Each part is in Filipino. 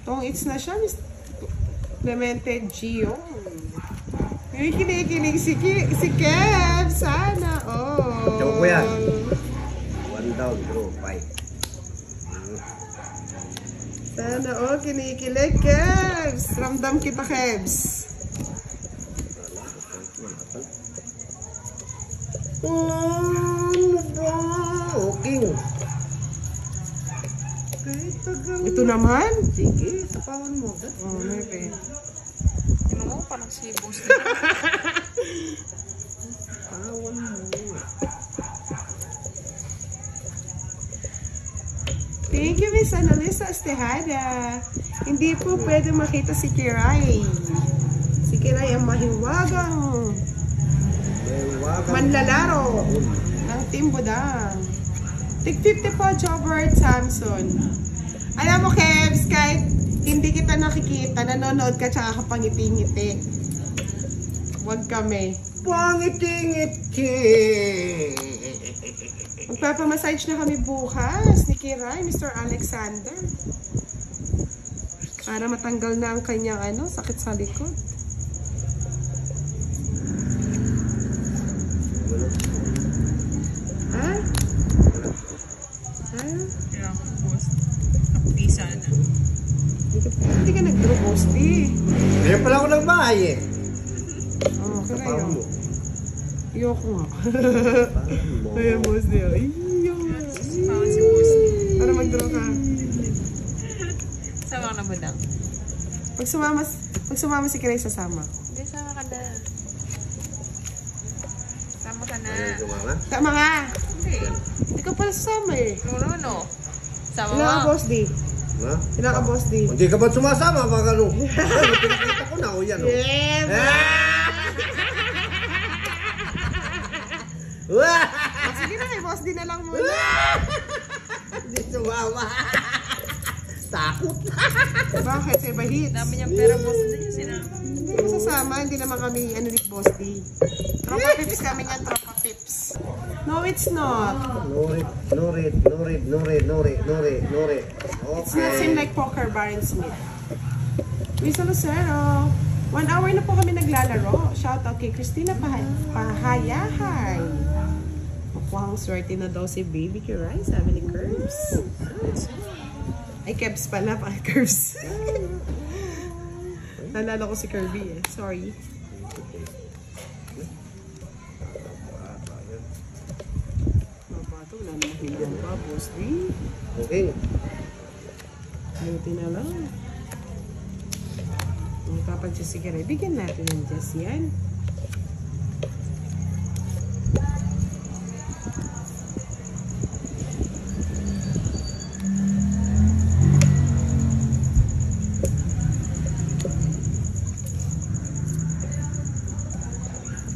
Tong it's na siya, Miss Clemente Gio. Kinikilig si Kev. Sana all. Joke ko yan. 1 down, bro. 5. Sana all kinikilig, Kevs. Ramdam kita, Kevs. Okay. Ito naman? Sige, tapawan mo. Oh, maybe. Tingnan mo, parang si boss. Tapawan mo. Thank you, Miss Annalisa Estejada. Hindi po pwede makita si Kiray. Si Kiray ang mahiwagang manlalaro ng Team Budang. Tig 50 po, Jobert Samson. Alam mo, Kevs, kahit hindi kita nakikita, nanonood ka tsaka kapangiti-ngiti. Huwag kami. Pangiti-ngiti. Magpapamassage na kami bukas ni Kiray, Mr. Alexander. Para matanggal na ang kanyang sakit sa likod. Ha? Ha? Kaya ako boss. Kaputi sana. Hindi ka nag-draw, Bosti. Ngayon pala ako ng bahay eh. Oo, kaya Tapawan mo. Iyoko nga. Ayan, Bosti. Pawan si boss. Para mag-draw ka. Sama ka na ba lang? Pag sumama si Kiray, sasama. Hindi, sama ka na. Sama ka na. Ano sumama? Sama nga. Hindi. Hindi ka pala sasama eh. No. Sama Ilan ka, mo. Boss D? Ha? Ilan ka, Boss D? Hindi ka ba sumasama? Baka ano? Pinakita ko na o yan o. Yeah, sige na kay Boss D na lang muna. Hindi sumama. Takot. Bakit? Sa iba hits. Dami niyang pera boss din yung sinama. Hindi ka sasama. Hindi naman kami ni Boss D. Tropa tips kami yan, tropa tips. No, it's not. No read. Okay. It's not seem like poker, Baron Smith. Luisa Lucero. 1 hour na po kami naglalaro. Shout out kay Christina Pahayahay. Mukhang swerte na daw si Baby Kiray, sabi ni Curves. Ay, Kebs pala, pa Curves. Nalala ko si Kirby eh. Sorry. Mabato, wala na mahilan pa, Boss D. Okay. Buti na lang. Magpapagsisigaray. Bigyan natin ng Jess yan.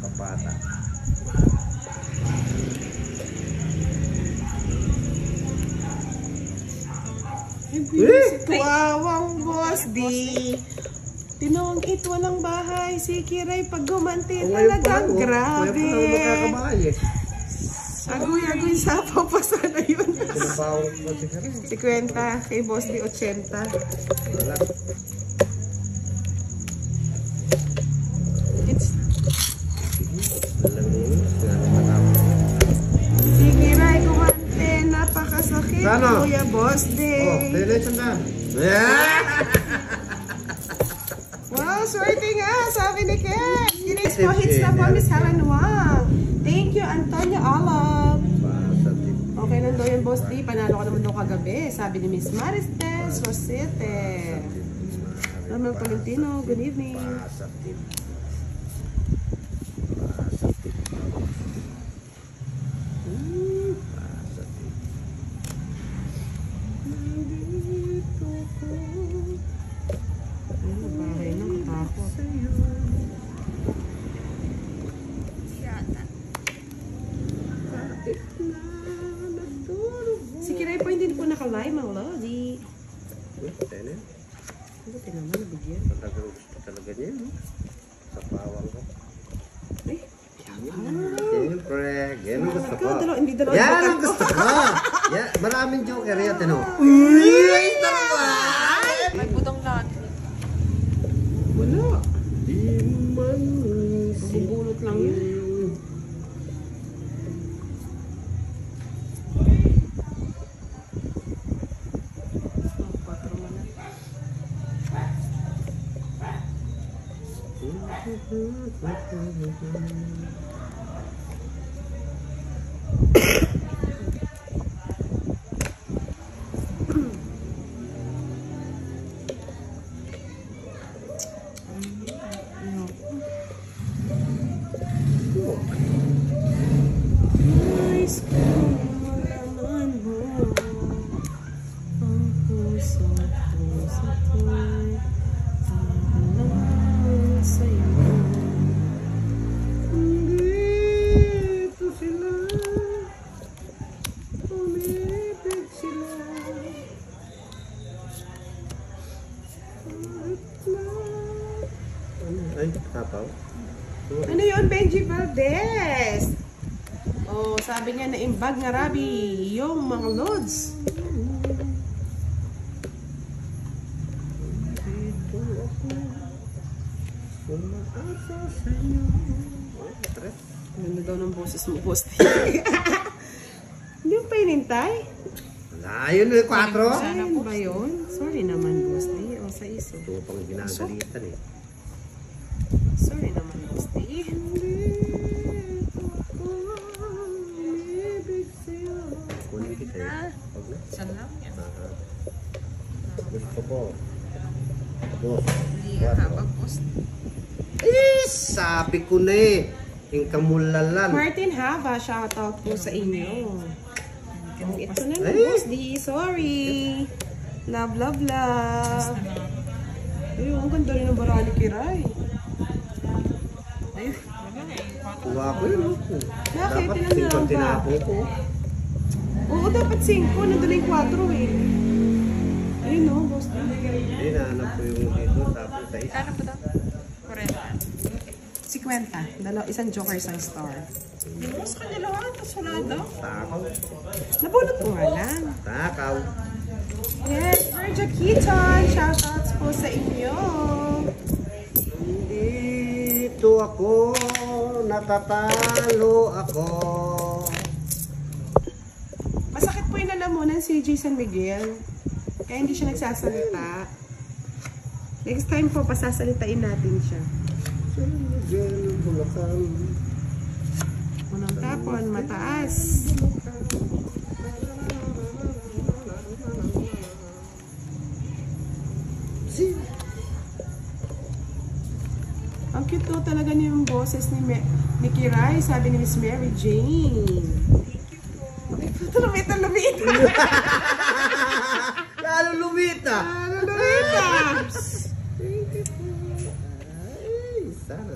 Kapata. Wawang Boss D. Tinawang it walang bahay. Si Kiray pag gumanti talagang grabe. Ngayon pala ako Agoy-agoy sa papasa na yun. Pinapawag mo si Kiray. 50 kay Boss D 80. Wala. Si Kiray gumanti. Napakasakit. Sana? Kuya Boss D. Oh, telesan na. Yeah! Wow, swerte nga, sabi ni Ken. Kinix po, hits na po, Miss Helen Wang. Thank you, Antonio Alab. Okay lang daw yan, Boss D. Panalo ka naman daw kagabi. Sabi ni Miss Maristes Rosete. Ramon Tolentino, good evening. Si Kiray po hindi po naka-live, mga lodi. Buti naman, nabigyan. Gusto talaga niya, no? Sa pawang ko. Ay, Siyempre, ganun gusto ko. Hindi dalawa. Yan ang gusto ko. Maraming joker yan, no? Uy, talaga! Nais ko malaman mo ang puso ko'y tahanan sa'yo. Dito sila, umibig sila. Ay, kapaw. Ano yun, Benji Valdez? Oh, sabi niya na imbag nga rabi yung mga lods. Dito ako, umaasa sa'yo. Tres. Ganda daw ng boses mo, boss. Hindi mo pa inintay? Wala, yun yung 4. Ayun ba yun? Sorry naman, boss. O, sa iso. Ito pang ginagalitan eh. Sorry naman, boss. Kunin kita eh. Huwag na. Saan lang yan? Gusto ko. Dos. Hindi ka habang post. Eh, sabi ko na eh. Yung kamulalan. Martin Hava, shoutout po sa inyo. Ito na lang, Ay! boss D. Sorry. Love, love, love. Ay, ang ganda rin ng barali kiray. Ay, Kuha ko yun. Oh. Bakit? Dapat Ilan na lang 5 ba? tinapon ko. oo, dapat 5. Nandun na yung 4 eh. Ayun no, boss D. Eh, nahanap ko yung dito. Tapos sa isa. Kano po daw? 40. 50. Isang joker, isang star. Boss, kanya lahat. Tapos wala daw. Takaw. Napulot ko nga lang. Takaw. Yes, Virgia Keaton. Shoutouts po sa inyo. Dito ako. Natatalo ako. Masakit po yung lalamunan si Jason Miguel. Kaya hindi siya nagsasalita. Next time po, pasasalitain natin siya. San Miguel, Bulacan. Unang tapon, mataas. Ang cute po talaga niyo yung boses ni Kiray, sabi ni Miss Mary Jane. Lumita, lumita. Lalo lumita. Lumita. Ay, sana.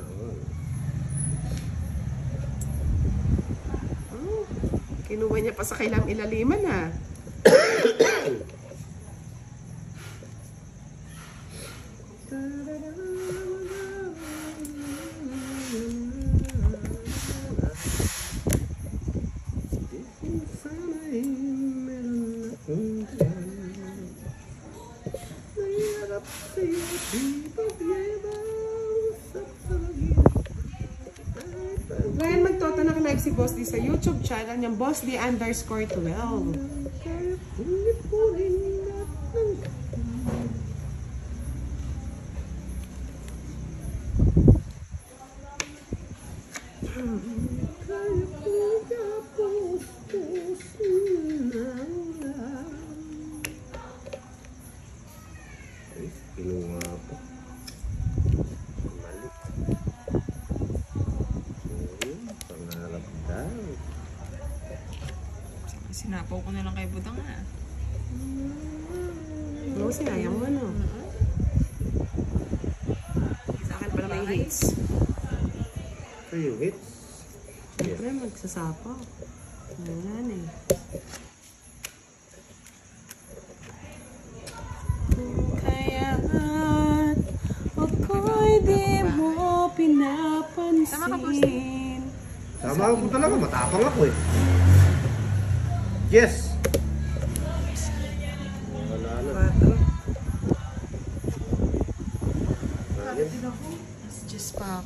Oh, kinuha niya pa sa kailang ilaliman ha. Ngayon magtoto na live si Boss D sa YouTube channel niyang Boss D _12. Kinuha po. Mali. Pangarap daw. Sinapaw ko na lang kay Budang na. Oo, sinayang mo no. Sa akin pala may hits. Ito yung hits. Siyempre magsasapa. Wala na eh. Kaya't ako'y di mo pinapansin. Sama ko talaga, matapang ako eh. Yes! Wala na. Just pa.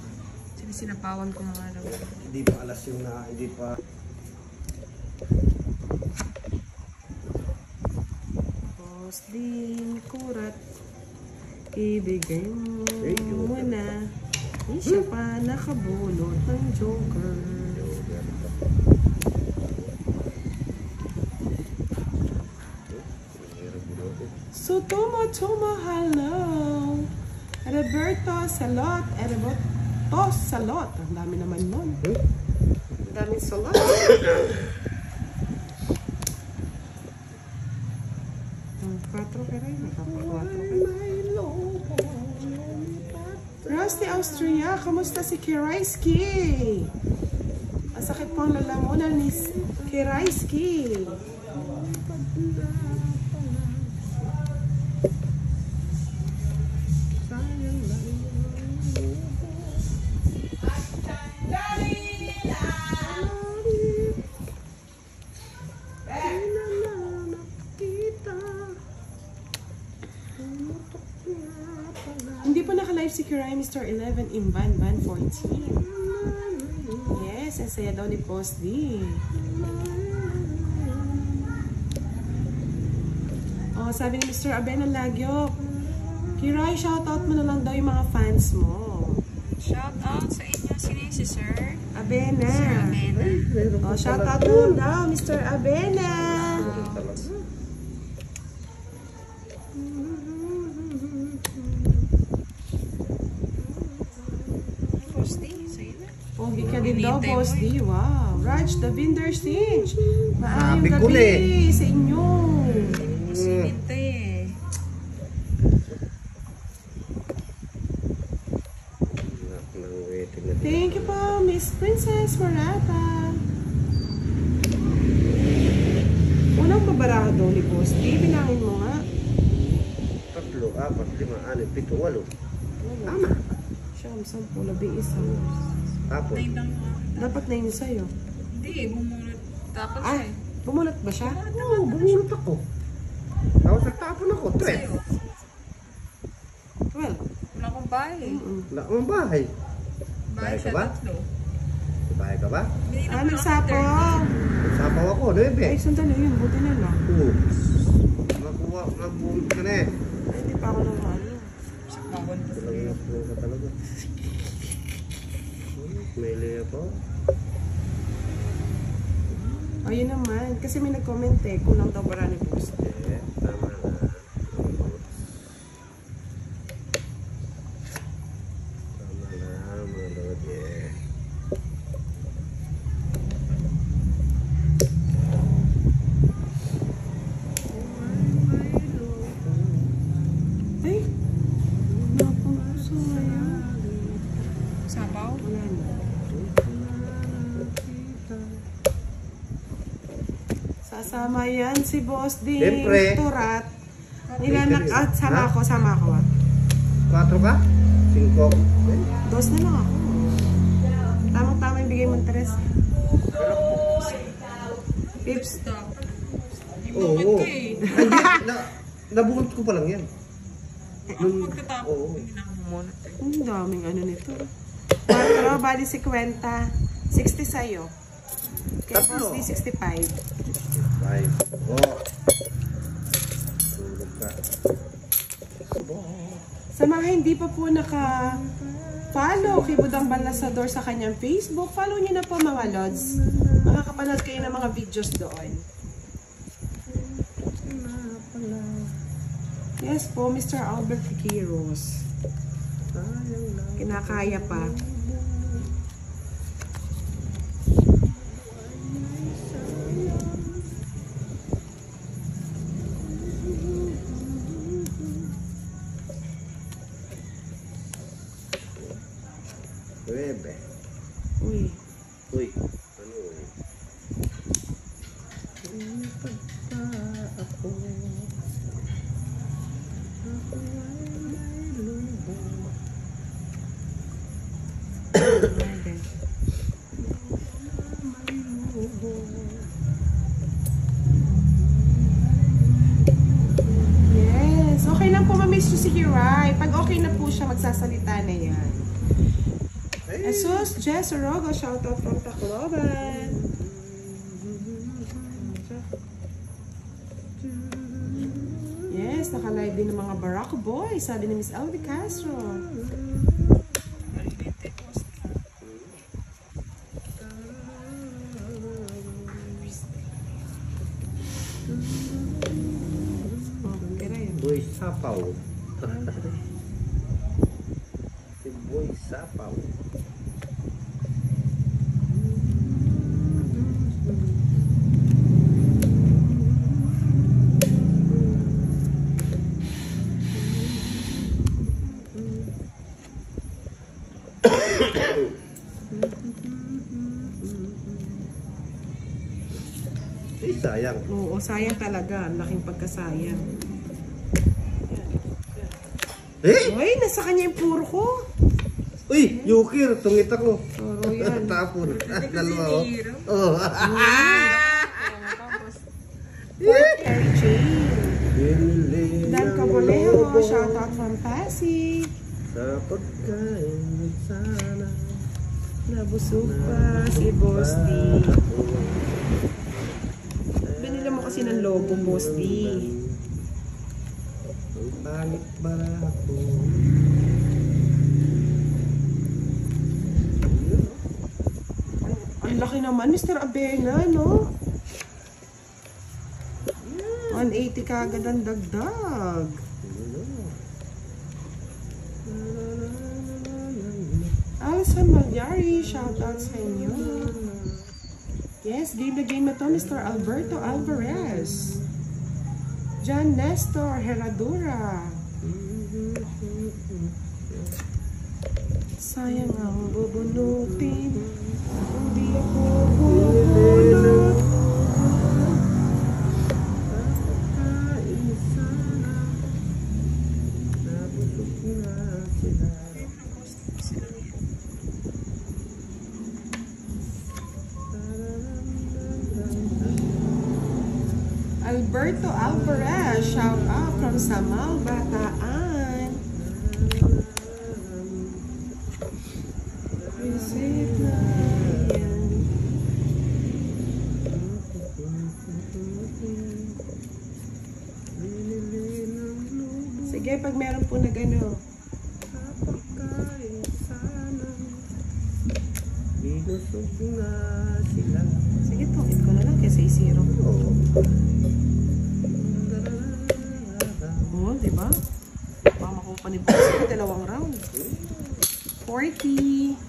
Sinapawan ko na nga lang. Hindi pa alas yung hindi pa. Boss din kurat, ibigay mo na. Hindi siya pa nakabulot ng Joker. Sutomo Tomo, hello. Roberto Salot, Roberto Salot. Ang dami naman nun. Ang daming salot. Ang 4 pero yun. Nakapa-4 Rusty Austria, kamusta si Kiraiski? Masakit po ang lalamunan ni Kiraiski. Hindi pa naka-live si Kirai Mr. 11 in Van 14. Yes, ang saya daw ni Post D. Oh, sabi ni Mr. Abena Lagyo, Kirai, shoutout mo na lang daw yung mga fans mo. Shoutout sa inyo. Sino yung si Sir? Abena. Sir Abena. Oh, shoutout mo daw, Mr. Abena. Pogi ka din daw, Boss D. Wow. Raj, Davinder Singh. Maayong gabi sa inyo. Sininte eh. Thank you po, Miss Princess Marata. Unang babaraha daw ni Boss D. Bilangin mo nga. 3, 4, 5, 6, 7, 8. Tama. Siyam, 10, 11. Tapos. Dapat na yun sa'yo. Hindi, bumunot. Tapos eh. Bumulot ba siya? Oo, bumulot ako. Tapos nagtapon ako. 12. 12. Wala akong bahay. Wala akong bahay. Bahay Bahay ka siya ba? 3. Bahay ka ba? Nagsapaw. Nagsapaw ako, 9. Ay, sandali yun. Buti na lang. Oo. Magbumot ka na eh. Ay, hindi pa ako nang ano. Sakmawan pa Talaga na ka talaga. May liya po. Ayun naman. Kasi may nag-comment eh. Kulang daw bara ni Post. Tama na. Tama na, mga lodi. Ay! Napunso ngayon. Sapaw? Wala na. Sasama yan si Boss D. Siyempre. Turat. Nilanak at sama ako ah. 4 ka? 5? 2 na lang ako. Tamang-tama yung bigay mong 3. Pips. Stop. Oo. Ibukit ka eh. Nabunot ko pa lang yan. Pagkatapos, Oo. hindi na bumunot eh. Ang daming ano nito. 4, bali 50. 60 sa'yo. Kaya Tatlo. Boss D, 65. 5. Oo. Tulog ka. Sa mga hindi pa po naka-follow kay Budang Balasador sa kanyang Facebook, follow niyo na po mga lods. Makakapanood kayo ng mga videos doon. Yes po, Mr. Albert Quiros. Kinakaya pa. Bebe. Uy. Uy. Ano eh? Yes. Okay lang po ma-miss nyo si Hirai. Pag okay na po siya, magsasalita na yan. Jesus, Jess Orogo, shoutout from Tacloban. Yes, naka-live din ng mga Barako Boys, sabi ni Miss Alvi Castro. Boy Sapaw. Si Boy Sapaw. Sayang. Oo, sayang talaga. Ang laking pagkasayang. Uy, nasa kanya yung puro ko. Uy, Yukir, tungit ako. Puro yan. Tapon. Dalawa, oh. Oh. Carry chain. Dan Cabolejo, shout out from Pasig. Sa pagkain sana Nabusog pa si Boss D. Binila mo kasi ng logo, Boss D. Ang pangit bara ako. Ang laki naman, Mr. Abena, no? 180 kagad ang dagdag. Alison Malyari, shout out sa inyo. Yes, game na game na to, Mr. Alberto Alvarez. John Nestor Herradura. Sayang ang bubunutin, hindi ako bubunot. Alberto Alvarez, shout out from Samal, Bataan. Visit na yan. Sige, pag meron po na gano. Sige, tungit ko na lang kasi i-zero. Oo, diba? Baka makuha pa ni Boss, dalawang round. 40.